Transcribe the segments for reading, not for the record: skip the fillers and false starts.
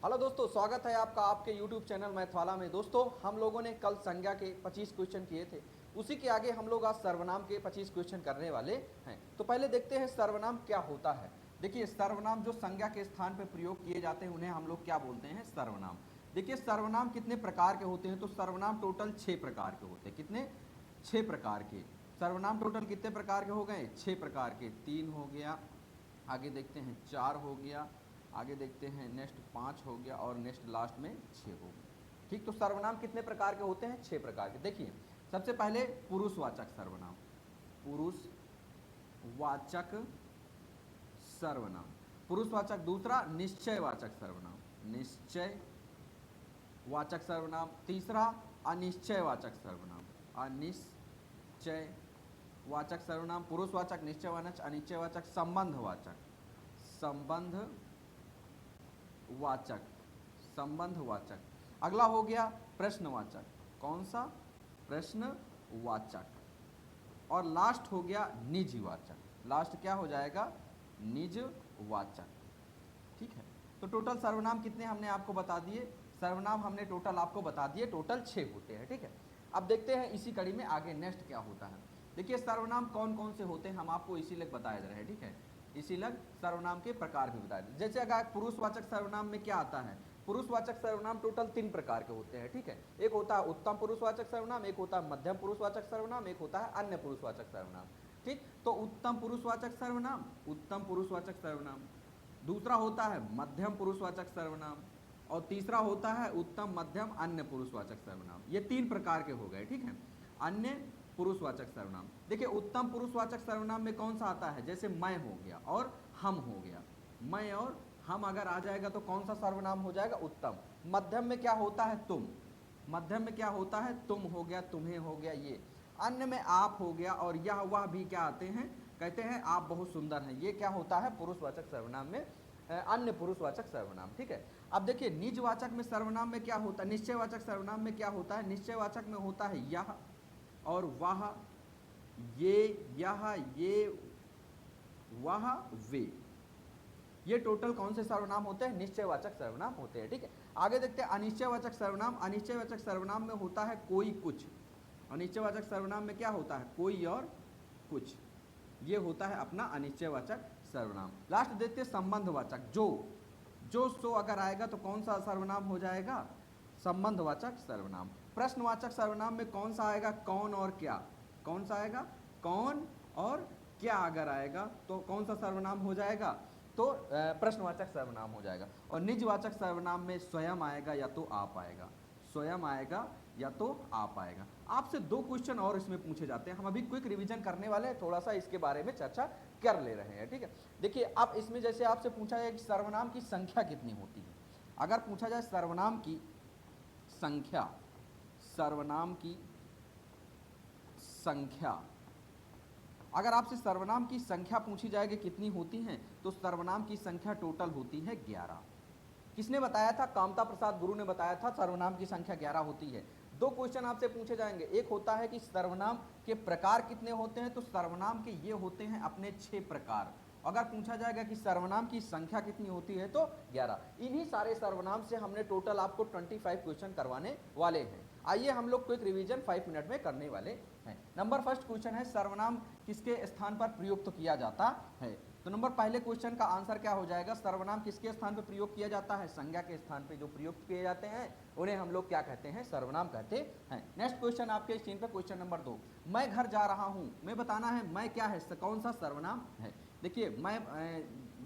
Hello दोस्तों, स्वागत है आपका आपके YouTube चैनल मैथवाला में। दोस्तों, हम लोगों ने कल संज्ञा के 25 क्वेश्चन किए थे, उसी के आगे हम लोग आज सर्वनाम के 25 क्वेश्चन करने वाले हैं। तो पहले देखते हैं सर्वनाम क्या होता है। देखिए, सर्वनाम जो संज्ञा के स्थान पर प्रयोग किए जाते हैं उन्हें हम लोग क्या बोलते हैं? सर्वनाम। देखिए, सर्वनाम कितने प्रकार के होते हैं? तो सर्वनाम टोटल 6 प्रकार के होते हैं। कितने? 6 प्रकार के। सर्वनाम टोटल कितने प्रकार के हो गए? 6 प्रकार के। 3 हो गया, आगे देखते हैं 4 हो गया, आगे देखते हैं नेक्स्ट 5 हो गया और नेक्स्ट लास्ट में 6 हो गया। ठीक, तो सर्वनाम कितने प्रकार के होते हैं? 6 प्रकार के। देखिए, सबसे पहले पुरुषवाचक सर्वनाम। पुरुषवाचक सर्वनाम, पुरुषवाचक। दूसरा निश्चयवाचक सर्वनाम, निश्चयवाचक सर्वनाम। तीसरा अनिश्चयवाचक सर्वनाम, अनिश्चयवाचक सर्वनाम। पुरुषवाचक, निश्चयवाचक, अनिश्चयवाचक। संबंधवाचक, संबंधवाचक, संबंधवाचक। अगला हो गया प्रश्नवाचक। कौन सा? प्रश्नवाचक। और लास्ट हो गया निजवाचक। लास्ट क्या हो जाएगा? निजवाचक। ठीक है, तो टोटल सर्वनाम कितने हमने आपको बता दिए? सर्वनाम हमने टोटल आपको बता दिए, टोटल 6 होते हैं। ठीक है, अब देखते हैं इसी कड़ी में आगे नेक्स्ट क्या होता है। देखिए, सर्वनाम कौन कौन से होते हैं हम आपको इसीलिए बताए जा रहे हैं। ठीक है, इसीलिए सर्वनाम के प्रकार भी बताए। जैसे अगर पुरुषवाचक सर्वनाम में क्या आता है? पुरुषवाचक सर्वनाम टोटल 3 प्रकार के होते हैं। ठीक है, एक होता है उत्तम पुरुषवाचक सर्वनाम, एक होता है मध्यम पुरुषवाचक सर्वनाम, एक होता है अन्य पुरुषवाचक सर्वनाम। ठीक, तो उत्तम पुरुषवाचक सर्वनाम, उत्तम पुरुषवाचक सर्वनाम। दूसरा होता है मध्यम पुरुषवाचक सर्वनाम और तीसरा होता है उत्तम मध्यम अन्य पुरुषवाचक सर्वनाम। ये 3 प्रकार के हो गए। ठीक है, अन्य पुरुषवाचक सर्वनाम। देखिए, उत्तम पुरुषवाचक सर्वनाम में कौन सा आता है? जैसे मैं हो गया और हम हो गया। मैं और हम अगर आ जाएगा तो कौन सा सर्वनाम हो जाएगा? उत्तम। मध्यम में क्या होता है? तुम। मध्यम में क्या होता है? तुम हो गया, तुम्हें हो गया, ये। अन्य में आप हो गया और यह वह भी क्या आते हैं? कहते हैं आप बहुत सुंदर हैं। ये क्या होता है? पुरुषवाचक सर्वनाम में, अन्य पुरुषवाचक सर्वनाम। ठीक है, अब देखिए निजवाचक में सर्वनाम में क्या होता है? निश्चयवाचक सर्वनाम में क्या होता है? निश्चयवाचक में होता है यह और वह, ये, यह, ये, वह, वे। ये टोटल कौन से सर्वनाम होते हैं? निश्चयवाचक सर्वनाम होते हैं। ठीक है, आगे देखते हैं अनिश्चयवाचक सर्वनाम। अनिश्चयवाचक सर्वनाम में होता है कोई कुछ। अनिश्चयवाचक सर्वनाम में क्या होता है? कोई और कुछ। ये होता है अपना अनिश्चयवाचक सर्वनाम। लास्ट देखते हैं संबंधवाचक। जो सो अगर आएगा तो कौन सा सर्वनाम हो जाएगा? संबंधवाचक सर्वनाम। प्रश्नवाचक सर्वनाम में कौन सा आएगा? कौन और क्या। कौन सा आएगा? कौन और क्या अगर आएगा तो कौन सा सर्वनाम हो जाएगा? तो प्रश्नवाचक सर्वनाम हो जाएगा। और निजवाचक सर्वनाम में स्वयं आएगा या तो आप आएगा। स्वयं आएगा या तो आप आएगा। आपसे 2 क्वेश्चन और इसमें पूछे जाते हैं। हम अभी क्विक रिवीजन करने वाले हैं, थोड़ा सा इसके बारे में चर्चा कर ले रहे हैं। ठीक है, देखिए अब इसमें जैसे आपसे पूछा जाए कि सर्वनाम की संख्या कितनी होती है। अगर पूछा जाए सर्वनाम की संख्या, सर्वनाम की संख्या, अगर आपसे सर्वनाम की संख्या पूछी जाएगी कितनी होती हैं, तो सर्वनाम की संख्या टोटल होती है 11। किसने बताया था? कामता प्रसाद गुरु ने बताया था सर्वनाम की संख्या 11 होती है। 2 क्वेश्चन आपसे पूछे जाएंगे। एक होता है कि सर्वनाम के प्रकार कितने होते हैं, तो सर्वनाम के ये होते हैं अपने 6 प्रकार। अगर पूछा जाएगा कि सर्वनाम की संख्या कितनी होती है तो 11। इन्हीं सारे सर्वनाम से हमने टोटल आपको 25 क्वेश्चन करवाने वाले हैं। आइए हम लोग क्विक रिवीजन 5 मिनट में करने वाले हैं। नंबर फर्स्ट क्वेश्चन है सर्वनाम किसके स्थान पर प्रयुक्त किया जाता है? तो नंबर पहले क्वेश्चन का आंसर क्या हो जाएगा? सर्वनाम किसके स्थान पर प्रयोग किया जाता है? संज्ञा के स्थान पर जो प्रयुक्त किए जाते हैं उन्हें हम लोग क्या कहते हैं? सर्वनाम कहते हैं। नेक्स्ट क्वेश्चन आपके स्क्रीन पर क्वेश्चन नंबर 2। मैं घर जा रहा हूं में बताना है मैं क्या है, कौन सा सर्वनाम है। देखिए, मैं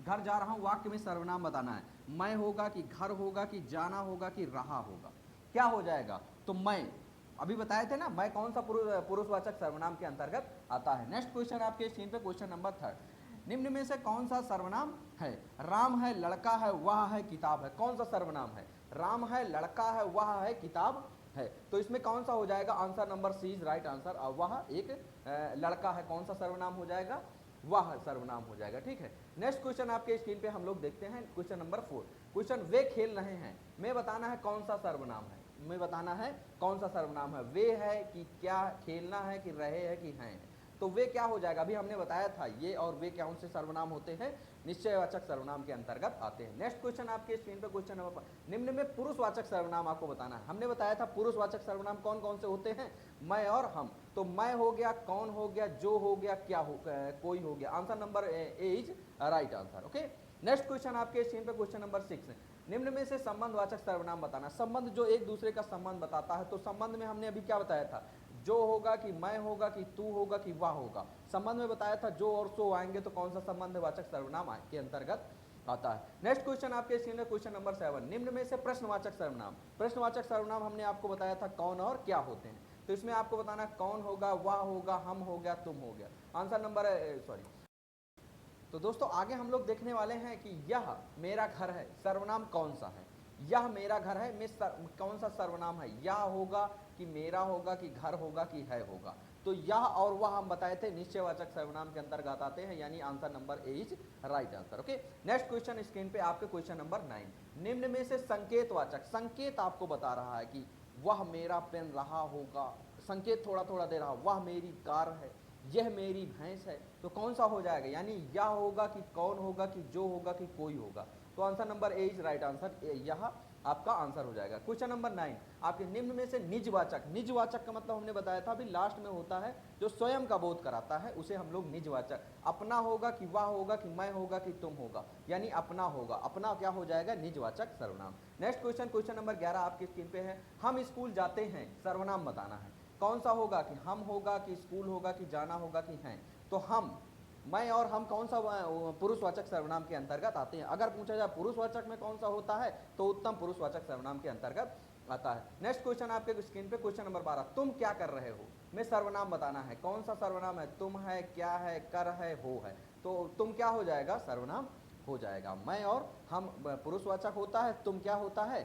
घर जा रहा हूं वाक्य में सर्वनाम बताना है। मैं होगा कि घर होगा कि जाना होगा कि रहा होगा, क्या हो जाएगा? तो मैं अभी बताए थे ना, मैं कौन सा पुरुषवाचक सर्वनाम के अंतर्गत आता है। नेक्स्ट क्वेश्चन आपके स्क्रीन पे क्वेश्चन नंबर 3। निम्न में से कौन सा सर्वनाम है? राम है, लड़का है, वह है, किताब है। कौन सा सर्वनाम है? राम है, लड़का है, वह है, किताब है। तो इसमें कौन सा हो जाएगा? Answer number C is right answer. वह एक लड़का है, कौन सा सर्वनाम हो जाएगा? वह सर्वनाम हो जाएगा। ठीक है, नेक्स्ट क्वेश्चन आपके स्क्रीन पे हम लोग देखते हैं क्वेश्चन नंबर 4। क्वेश्चन वे खेल रहे हैं में बताना है कौन सा सर्वनाम है। में बताना है कौन सा सर्वनाम है। वे है कि क्या, खेलना है कि रहे है कि हैं। तो वे क्या हो जाएगा? अभी हमने बताया था ये और वे कौन से सर्वनाम होते हैं? निश्चयवाचक सर्वनाम के अंतर्गत आते हैं। नेक्स्ट क्वेश्चन आपके स्क्रीन पे क्वेश्चन नंबर 5, निम्न में पुरुषवाचक सर्वनाम आपको बताना है। हमने बताया था पुरुषवाचक सर्वनाम कौन कौन से होते हैं, मैं और हम। तो मैं हो गया, कौन हो गया, जो हो गया, क्या हो, कोई हो गया। Answer number A is right answer. Okay, next question आपके स्क्रीन पे क्वेश्चन नंबर 6, निम्न में से संबंधवाचक सर्वनाम बताना। संबंध जो एक दूसरे का संबंध बताता है, तो संबंध में हमने अभी क्या बताया था, जो होगा कि मैं होगा कि तू होगा कि वह होगा। संबंध में बताया था जो और सो आएंगे तो कौन सा संबंधवाचक सर्वनाम के अंतर्गत आता है। नेक्स्ट क्वेश्चन आपके स्क्रीन में क्वेश्चन नंबर 7, निम्न में से प्रश्नवाचक सर्वनाम। प्रश्नवाचक सर्वनाम हमने आपको बताया था कौन और क्या होते हैं, तो इसमें आपको बताना कौन होगा, वह होगा, हम हो गया, तुम हो गया। Answer number sorry. तो दोस्तों आगे हम लोग देखने वाले हैं कि यह मेरा घर है, सर्वनाम कौन सा है। यह मेरा घर है में कौन सा सर्वनाम है, यह होगा कि मेरा होगा कि घर होगा कि है होगा। तो यह और वह हम बताए थे निश्चयवाचक सर्वनाम के अंतर्गत आते हैं, यानी answer number A is right answer. Okay, next question screen पे आपके क्वेश्चन नंबर 9, निम्न में से संकेतवाचक, संकेत आपको बता रहा है कि वह मेरा पेन रहा होगा, संकेत थोड़ा थोड़ा दे रहा, वह मेरी कार है, यह मेरी भैंस है, तो कौन सा हो जाएगा, यानी यह होगा कि कौन होगा कि जो होगा कि कोई होगा। तो answer number A is right answer, यह आपका आंसर हो जाएगा। क्वेश्चन नंबर 9 आपके निम्न में से निजवाचक। निजवाचक का मतलब हमने बताया था अभी लास्ट में होता है जो स्वयं का बोध कराता है, उसे हम लोग निजवाचक। अपना होगा कि वह होगा कि मैं होगा कि तुम होगा, यानी अपना होगा, अपना क्या हो जाएगा, निजवाचक सर्वनाम। नेक्स्ट क्वेश्चन क्वेश्चन नंबर 11 आपकी स्क्रीन पे है, हम स्कूल जाते हैं, सर्वनाम बताना है। कौन सा होगा, कि हम होगा कि स्कूल होगा कि जाना होगा कि हैं। तो हम, मैं और हम कौन सा पुरुषवाचक सर्वनाम के अंतर्गत आते हैं। अगर पूछा जाए पुरुषवाचक में कौन सा होता है, तो उत्तम पुरुषवाचक सर्वनाम के अंतर्गत आता है। नेक्स्ट क्वेश्चन आपके स्क्रीन पे क्वेश्चन नंबर 12, तुम क्या कर रहे हो में सर्वनाम बताना है। कौन सा सर्वनाम है, तुम है, क्या है, कर है, हो है। तो तुम क्या हो जाएगा, सर्वनाम हो जाएगा। मैं और हम पुरुषवाचक होता है, तुम क्या होता है,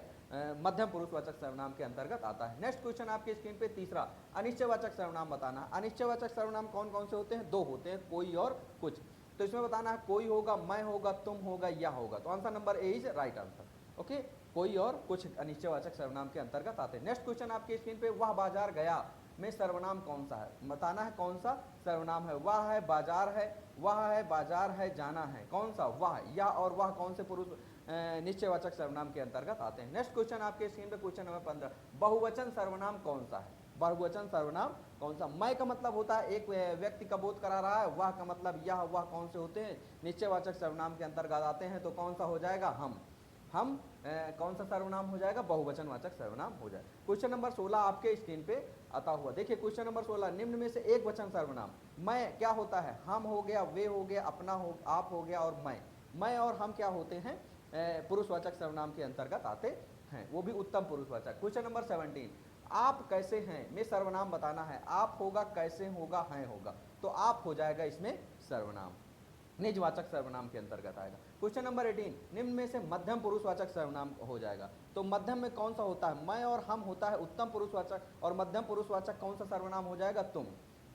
मध्यम पुरुषवाचक सर्वनाम के अंतर्गत आता है। नेक्स्ट क्वेश्चन आपके स्क्रीन पे तीसरा, अनिश्चयवाचक सर्वनाम बताना। अनिश्चयवाचक सर्वनाम कौन कौन से होते हैं, दो होते हैं, कोई और कुछ। तो इसमें बताना है कोई होगा, मैं होगा, तुम होगा, या होगा। तो answer number A is right answer. Okay, कोई और कुछ अनिश्चयवाचक सर्वनाम के अंतर्गत आते हैं। नेक्स्ट क्वेश्चन आपके स्क्रीन पे, वह बाजार गया में सर्वनाम कौन सा है, बताना है कौन सा सर्वनाम है। वह है, बाजार है, वह है, बाजार है, जाना है, कौन सा, वह। या और वह कौन से पुरुष निश्चयवाचक सर्वनाम के अंतर्गत आते हैं। नेक्स्ट क्वेश्चन आपके स्क्रीन पे क्वेश्चन नंबर 15, बहुवचन सर्वनाम कौन सा है, बहुवचन सर्वनाम कौन सा। मैं का मतलब होता है एक व्यक्ति का बोध करा रहा है, वह का मतलब यह, वह कौन से होते हैं, निश्चयवाचक सर्वनाम के अंतर्गत आते हैं। तो कौन सा हो जाएगा, हम कौन सा सर्वनाम हो जाएगा, बहुवचनवाचक सर्वनाम हो जाए। क्वेश्चन नंबर 16 आपके स्क्रीन पे आता हुआ, देखिए क्वेश्चन नंबर 16, निम्न में से एक वचन सर्वनाम। मैं क्या होता है, हम हो गया, वे हो गया, अपना हो, आप हो गया, और मैं और हम क्या होते हैं, पुरुषवाचक सर्वनाम के अंतर्गत आते हैं, वो भी उत्तम पुरुषवाचक। क्वेश्चन नंबर 17, आप कैसे हैं में सर्वनाम बताना है। आप होगा, कैसे होगा, हैं होगा, तो आप हो जाएगा इसमें सर्वनाम, निजवाचक सर्वनाम के अंतर्गत आएगा। क्वेश्चन नंबर 18, निम्न में से मध्यम पुरुषवाचक सर्वनाम हो जाएगा। तो मध्यम में कौन सा होता है, मैं और हम होता है उत्तम पुरुषवाचक, और मध्यम पुरुषवाचक कौन सा सर्वनाम हो जाएगा, तुम।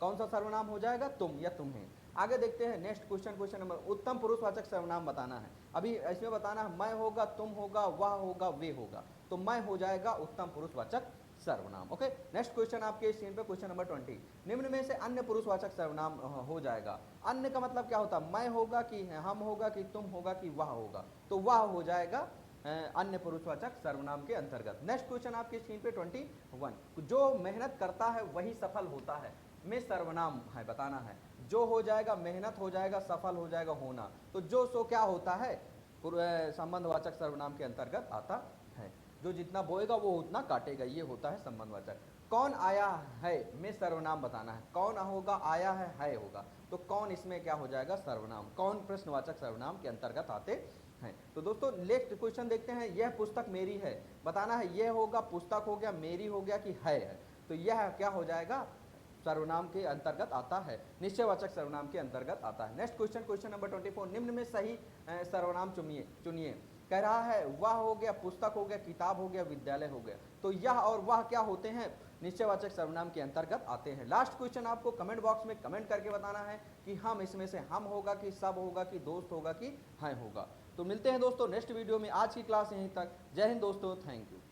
कौन सा सर्वनाम हो जाएगा, तुम या तुम्हें। आगे देखते हैं नेक्स्ट क्वेश्चन, क्वेश्चन नंबर, उत्तम पुरुषवाचक सर्वनाम बताना है। अभी इसमें बताना है मैं होगा, तुम होगा, वह होगा, वे होगा। तो मैं हो जाएगा उत्तम पुरुषवाचक सर्वनाम। ओके, नेक्स्ट क्वेश्चन आपके स्क्रीन पे क्वेश्चन नंबर 20, निम्न में से अन्य पुरुषवाचक सर्वनाम हो जाएगा। अन्य का मतलब क्या होता है, मैं होगा कि हम होगा कि तुम होगा कि वह होगा, तो वह हो जाएगा अन्य पुरुषवाचक सर्वनाम के अंतर्गत। नेक्स्ट क्वेश्चन आपकी स्क्रीन पे 21, जो मेहनत करता है वही सफल होता है में सर्वनाम है, बताना है। जो हो जाएगा, मेहनत हो जाएगा, सफल हो जाएगा, होना। तो जो सो क्या होता है, संबंधवाचक सर्वनाम के अंतर्गत आता है। जो जितना बोएगा वो उतना काटेगा, ये होता है संबंधवाचक। कौन आया है में सर्वनाम बताना है। कौन होगा, आया है होगा, तो कौन इसमें क्या हो जाएगा, सर्वनाम। कौन प्रश्नवाचक सर्वनाम के अंतर्गत आते हैं। तो दोस्तों नेक्स्ट क्वेश्चन देखते हैं, यह पुस्तक मेरी है, बताना है। यह होगा, पुस्तक हो गया, मेरी हो गया कि है, तो यह क्या हो जाएगा, सर्वनाम के अंतर्गत आता है, निश्चयवाचक सर्वनाम के अंतर्गत आता है। नेक्स्ट क्वेश्चन क्वेश्चन नंबर 24, निम्न में सही सर्वनाम चुनिए। कह रहा है वह हो गया, पुस्तक हो गया, किताब हो गया, विद्यालय हो गया। तो यह और वह क्या होते हैं, निश्चयवाचक सर्वनाम के अंतर्गत आते हैं। लास्ट क्वेश्चन आपको कमेंट बॉक्स में कमेंट करके बताना है कि हम इसमें से हम होगा कि सब होगा कि दोस्त होगा कि हैं होगा। तो मिलते हैं दोस्तों नेक्स्ट वीडियो में। आज की क्लास यहीं तक। जय हिंद दोस्तों, थैंक यू।